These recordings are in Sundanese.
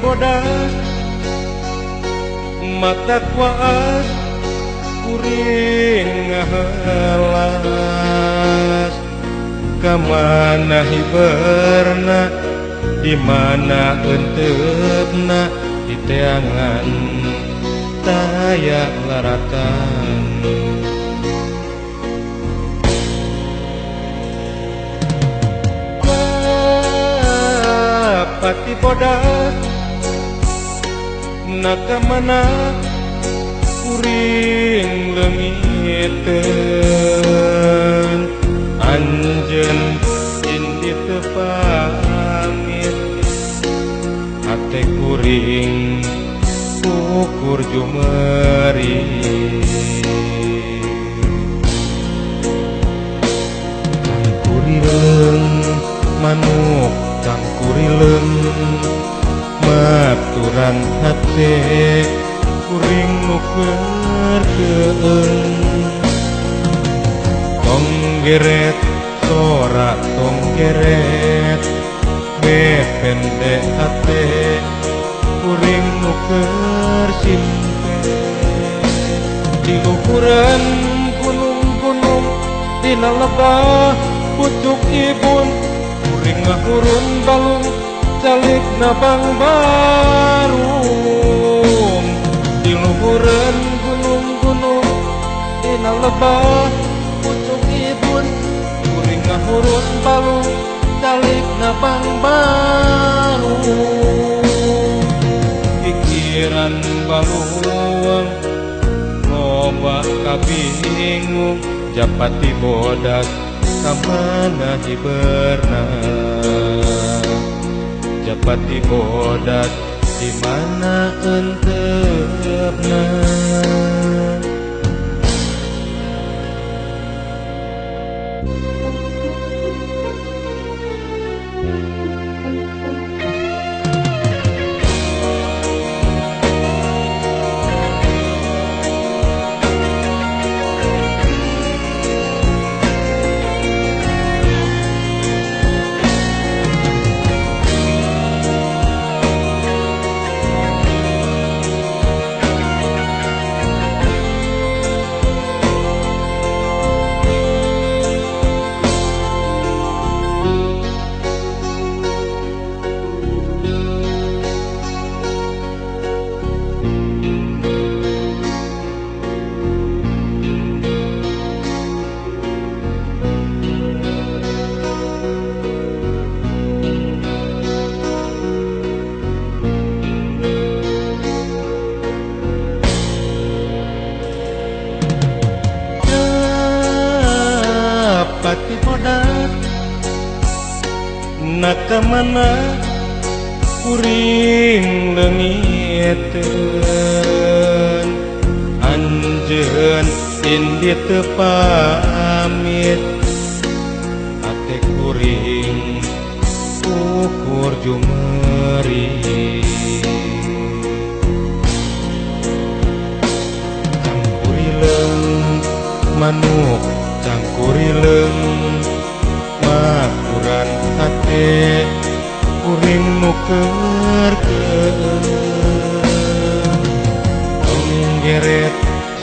bodas mata kuat kuring ngahelas kamana hiberna di mana enteupna di teangan taya laratan pati bodas nakamana kuring leungiteun anjeun indi teu pamit hate kuring ukur jumeri kurileung manuk cangkurileung maturan hate kuring nukerkeun tong geret sora tong geret bepende hate kuring nuker simpe di ukuran gunung-gunung dina lebah pucuk ibun kuring ngahurun balung calik nabang barum di luhuran gunung-gunung dina lebah pucuk ibun kuring ngahurun balung calik nabang barum pikiran baluang loba kabingung japati bodas kamana hiberna japati bodas di mana enteupna pati bodas nakamana kuring leungiteun anjeun indi teu pamit hate kuring ukur jumeri cangkurileung manuk cangkurileung maturan hate kuring nukerkeun tong geret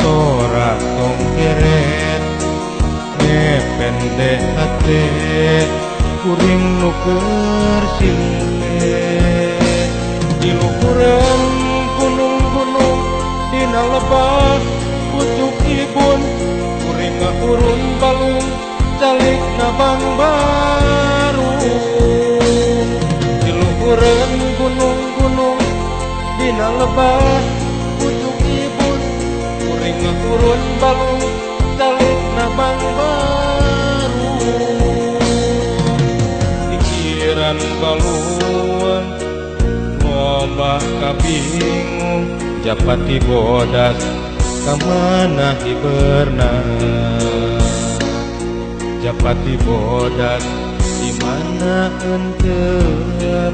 sora tong geret bepende hate kuring nuker simpe di luhuran gunung-gunung dina lebah pucuk ibun kuring ngahurun balung calik nabang barum di luhuran gunung-gunung dina lebah pucuk ibun kuring ngahurun balung calik nabang barum pikiran baluan loba kabingung japati bodas kamana hiberna japati bodas di mana enteupna